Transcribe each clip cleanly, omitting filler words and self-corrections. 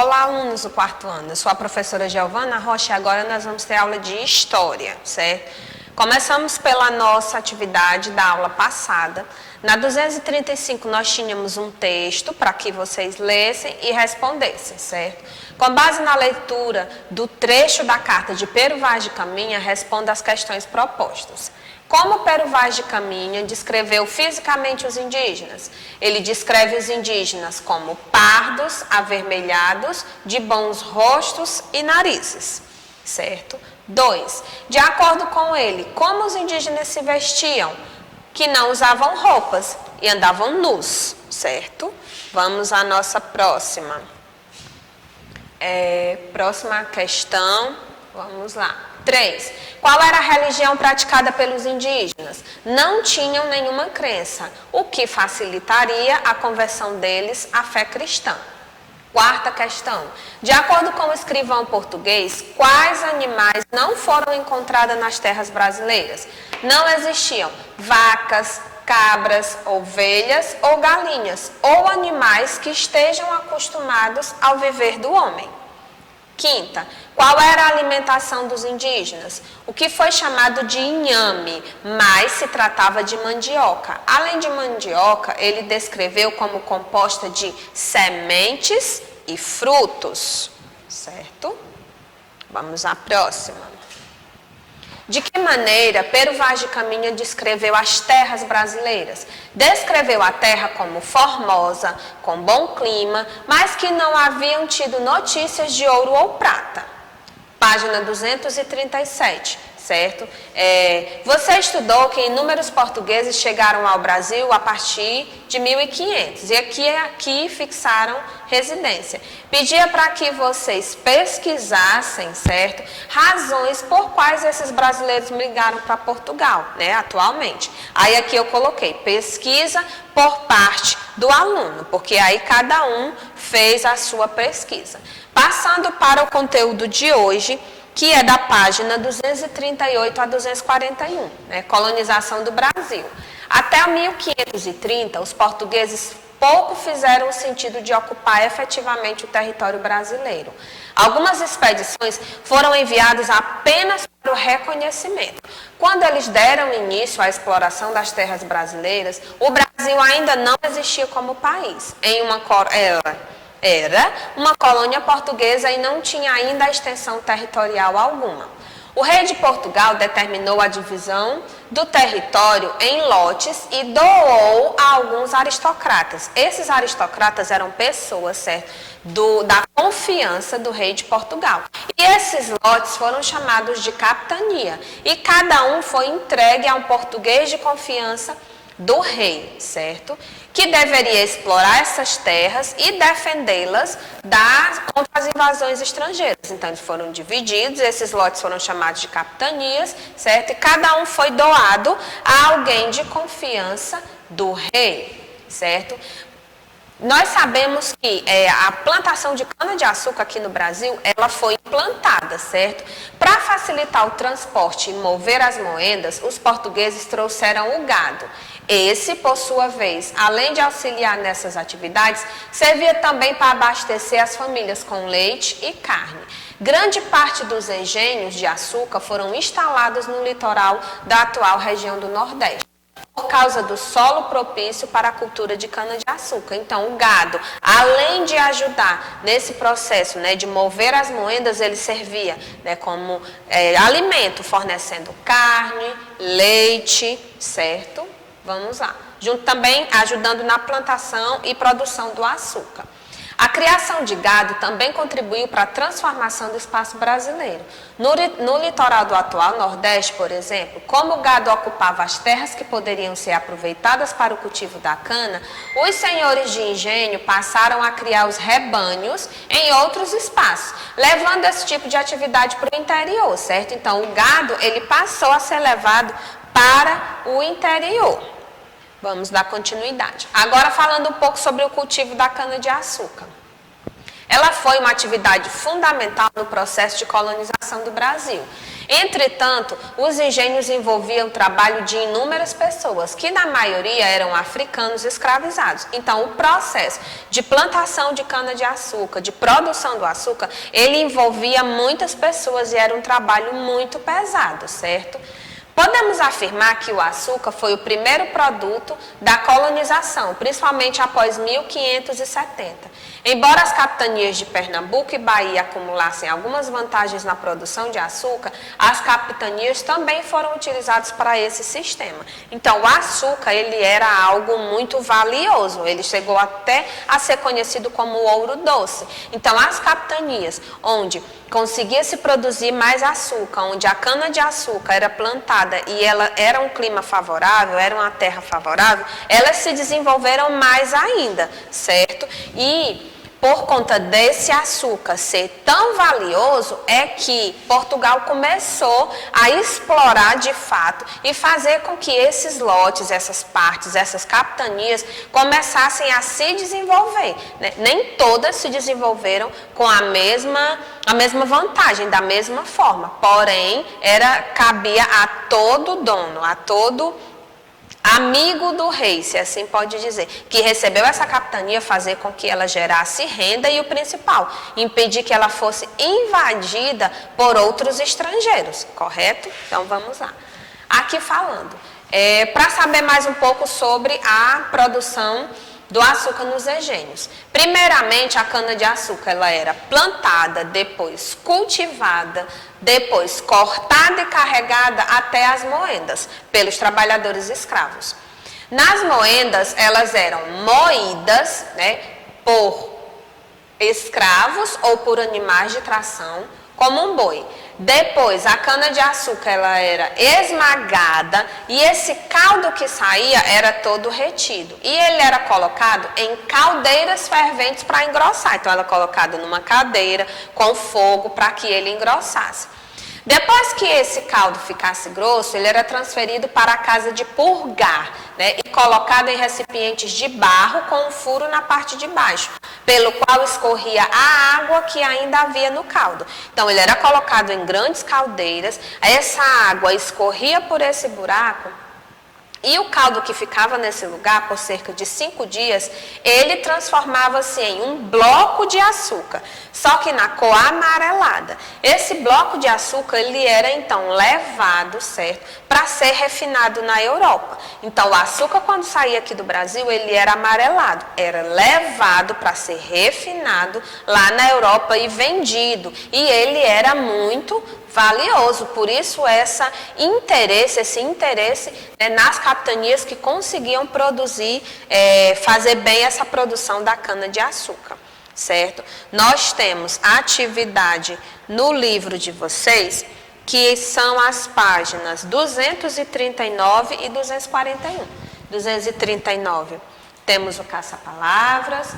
Olá, alunos do quarto ano. Eu sou a professora Giovana Rocha e agora nós vamos ter aula de História, certo? Começamos pela nossa atividade da aula passada. Na 235 nós tínhamos um texto para que vocês lessem e respondessem, certo? Com base na leitura do trecho da carta de Pero Vaz de Caminha, responda as questões propostas. Como Pero Vaz de Caminha descreveu fisicamente os indígenas? Ele descreve os indígenas como pardos, avermelhados, de bons rostos e narizes, certo? 2. De acordo com ele, como os indígenas se vestiam? Que não usavam roupas e andavam nus, certo? Vamos à nossa próxima. Próxima questão, vamos lá. 3. Qual era a religião praticada pelos indígenas? Não tinham nenhuma crença, o que facilitaria a conversão deles à fé cristã. Quarta questão. De acordo com o escrivão português, quais animais não foram encontrados nas terras brasileiras? Não existiam vacas, cabras, ovelhas ou galinhas, ou animais que estejam acostumados ao viver do homem. Quinta, qual era a alimentação dos indígenas? O que foi chamado de inhame, mas se tratava de mandioca. Além de mandioca, ele descreveu como composta de sementes e frutos, certo? Vamos à próxima. De que maneira Pero Vaz de Caminha descreveu as terras brasileiras? Descreveu a terra como formosa, com bom clima, mas que não haviam tido notícias de ouro ou prata. Página 237, certo? Você estudou que inúmeros portugueses chegaram ao Brasil a partir de 1500 e aqui fixaram residência. Pedia para que vocês pesquisassem, certo? Razões por quais esses brasileiros migraram para Portugal, né, atualmente. Aí aqui eu coloquei pesquisa por parte do aluno, porque aí cada um fez a sua pesquisa. Passando para o conteúdo de hoje, que é da página 238 a 241, né, colonização do Brasil. Até 1530, os portugueses pouco fizeram o sentido de ocupar efetivamente o território brasileiro. Algumas expedições foram enviadas apenas para o reconhecimento. Quando eles deram início à exploração das terras brasileiras, o Brasil ainda não existia como país. Era uma colônia portuguesa e não tinha ainda extensão territorial alguma. O rei de Portugal determinou a divisão do território em lotes e doou a alguns aristocratas. Esses aristocratas eram pessoas, certo, da confiança do rei de Portugal. E esses lotes foram chamados de capitania. E cada um foi entregue a um português de confiança do rei, certo? Que deveria explorar essas terras e defendê-las contra as invasões estrangeiras. Então, eles foram divididos, esses lotes foram chamados de capitanias, certo? E cada um foi doado a alguém de confiança do rei, certo? Nós sabemos que a plantação de cana-de-açúcar aqui no Brasil, ela foi implantada, certo? Para facilitar o transporte e mover as moedas, os portugueses trouxeram o gado. Esse, por sua vez, além de auxiliar nessas atividades, servia também para abastecer as famílias com leite e carne. Grande parte dos engenhos de açúcar foram instalados no litoral da atual região do Nordeste, por causa do solo propício para a cultura de cana-de-açúcar. Então, o gado, além de ajudar nesse processo, né, de mover as moedas, ele servia, né, como alimento, fornecendo carne, leite, certo? Vamos lá. Junto também ajudando na plantação e produção do açúcar. A criação de gado também contribuiu para a transformação do espaço brasileiro. No litoral do atual Nordeste, por exemplo, como o gado ocupava as terras que poderiam ser aproveitadas para o cultivo da cana, os senhores de engenho passaram a criar os rebanhos em outros espaços, levando esse tipo de atividade para o interior, certo? Então, o gado ele passou a ser levado para o interior. Vamos dar continuidade. Agora falando um pouco sobre o cultivo da cana-de-açúcar. Ela foi uma atividade fundamental no processo de colonização do Brasil. Entretanto, os engenhos envolviam o trabalho de inúmeras pessoas, que na maioria eram africanos escravizados. Então, o processo de plantação de cana-de-açúcar, de produção do açúcar, ele envolvia muitas pessoas e era um trabalho muito pesado, certo? Podemos afirmar que o açúcar foi o primeiro produto da colonização, principalmente após 1570. Embora as capitanias de Pernambuco e Bahia acumulassem algumas vantagens na produção de açúcar, as capitanias também foram utilizadas para esse sistema. Então, o açúcar, ele era algo muito valioso, ele chegou até a ser conhecido como ouro doce. Então, as capitanias onde conseguia se produzir mais açúcar, onde a cana-de-açúcar era plantada e ela era um clima favorável, era uma terra favorável, elas se desenvolveram mais ainda, certo? E por conta desse açúcar ser tão valioso, é que Portugal começou a explorar de fato e fazer com que esses lotes, essas partes, essas capitanias começassem a se desenvolver, né? Nem todas se desenvolveram com a mesma vantagem, da mesma forma, porém, cabia a todo dono, a todo amigo do rei, se assim pode dizer, que recebeu essa capitania, fazer com que ela gerasse renda e o principal, impedir que ela fosse invadida por outros estrangeiros, correto? Então vamos lá. Aqui falando, para saber mais um pouco sobre a produção do açúcar nos engenhos. Primeiramente, a cana-de-açúcar ela era plantada, depois cultivada, depois cortada e carregada até as moendas pelos trabalhadores escravos. Nas moendas, elas eram moídas, né, por escravos ou por animais de tração, como um boi. Depois, a cana-de-açúcar ela era esmagada e esse caldo que saía era todo retido. E ele era colocado em caldeiras ferventes para engrossar. Então, ela era colocada numa caldeira com fogo para que ele engrossasse. Depois que esse caldo ficasse grosso, ele era transferido para a casa de purgar, né, e colocado em recipientes de barro com um furo na parte de baixo, pelo qual escorria a água que ainda havia no caldo. Então, ele era colocado em grandes caldeiras, essa água escorria por esse buraco, e o caldo que ficava nesse lugar por cerca de 5 dias, ele transformava-se em um bloco de açúcar, só que na cor amarelada. Esse bloco de açúcar, ele era então levado, certo, para ser refinado na Europa. Então, o açúcar quando saía aqui do Brasil, ele era amarelado, era levado para ser refinado lá na Europa e vendido. E ele era muito valioso, por isso esse interesse, né, nas capitanias que conseguiam produzir, fazer bem essa produção da cana-de-açúcar, certo? Nós temos a atividade no livro de vocês, que são as páginas 239 e 241. 239, temos o caça-palavras,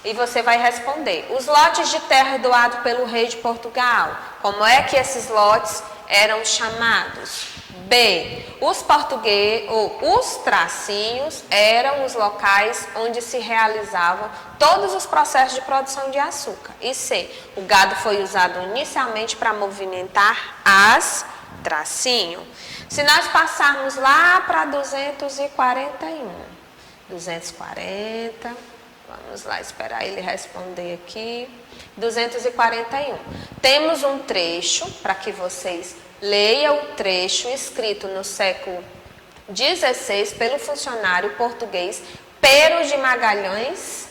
e você vai responder. Os lotes de terra doados pelo rei de Portugal, como é que esses lotes eram chamados? B. Os tracinhos eram os locais onde se realizavam todos os processos de produção de açúcar. E C. O gado foi usado inicialmente para movimentar as tracinhos. Se nós passarmos lá para 241. 240... Vamos lá, esperar ele responder aqui. 241. Temos um trecho, para que vocês leiam o trecho escrito no século XVI pelo funcionário português Pero de Magalhães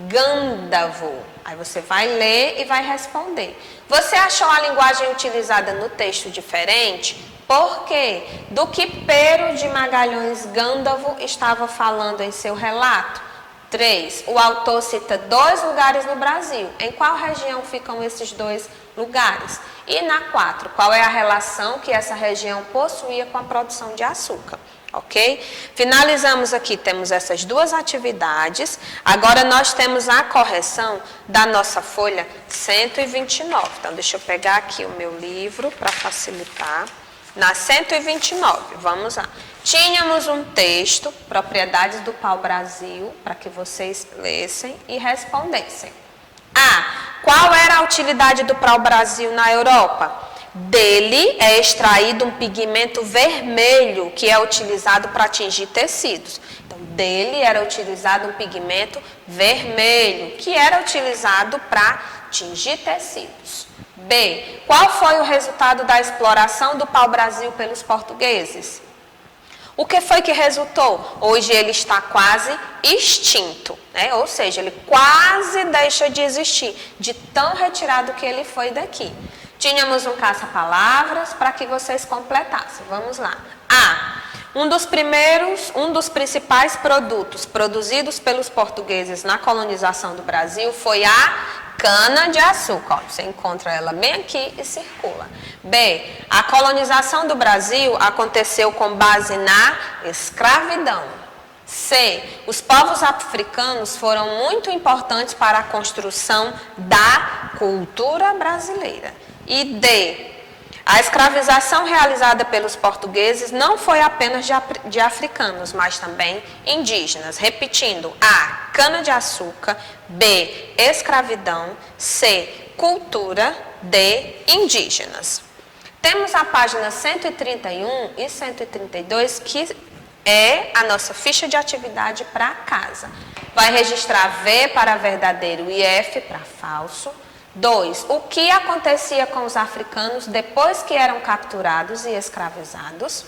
Gândavo. Aí você vai ler e vai responder. Você achou a linguagem utilizada no texto diferente? Por quê? Do que Pero de Magalhães Gândavo estava falando em seu relato? 3. O autor cita 2 lugares no Brasil. Em qual região ficam esses 2 lugares? E na 4, qual é a relação que essa região possuía com a produção de açúcar? Ok? Finalizamos aqui, temos essas 2 atividades. Agora nós temos a correção da nossa folha 129. Então, deixa eu pegar aqui o meu livro para facilitar. Na 129, vamos lá. Tínhamos um texto, Propriedades do Pau-Brasil, para que vocês lessem e respondessem. A. Qual era a utilidade do pau-brasil na Europa? Dele é extraído um pigmento vermelho que é utilizado para tingir tecidos. Então, dele era utilizado um pigmento vermelho que era utilizado para tingir tecidos. B. Qual foi o resultado da exploração do pau-brasil pelos portugueses? O que foi que resultou? Hoje ele está quase extinto, né? Ou seja, ele quase deixa de existir, de tão retirado que ele foi daqui. Tínhamos um caça-palavras para que vocês completassem. Vamos lá. A. Um dos principais produtos produzidos pelos portugueses na colonização do Brasil foi a cana-de-açúcar. Você encontra ela bem aqui e circula. B. A colonização do Brasil aconteceu com base na escravidão. C. Os povos africanos foram muito importantes para a construção da cultura brasileira. E D. A escravização realizada pelos portugueses não foi apenas de africanos, mas também indígenas. Repetindo, A. Cana-de-açúcar. B. Escravidão. C. Cultura. D. Indígenas. Temos a página 131 e 132, que é a nossa ficha de atividade para casa. Vai registrar V para verdadeiro e F para falso. 2. O que acontecia com os africanos depois que eram capturados e escravizados?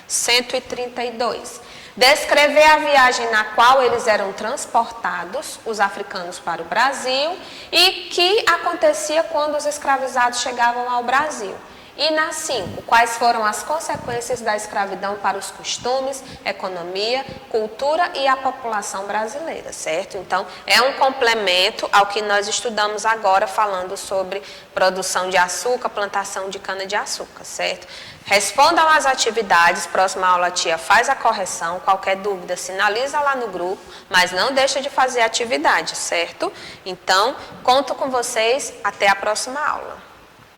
132. Descrever a viagem na qual eles eram transportados, os africanos, para o Brasil, e que acontecia quando os escravizados chegavam ao Brasil. E na 5, quais foram as consequências da escravidão para os costumes, economia, cultura e a população brasileira, certo? Então, é um complemento ao que nós estudamos agora, falando sobre produção de açúcar, plantação de cana-de-açúcar, certo? Respondam às atividades, próxima aula a tia faz a correção, qualquer dúvida sinaliza lá no grupo, mas não deixa de fazer a atividade, certo? Então, conto com vocês, até a próxima aula.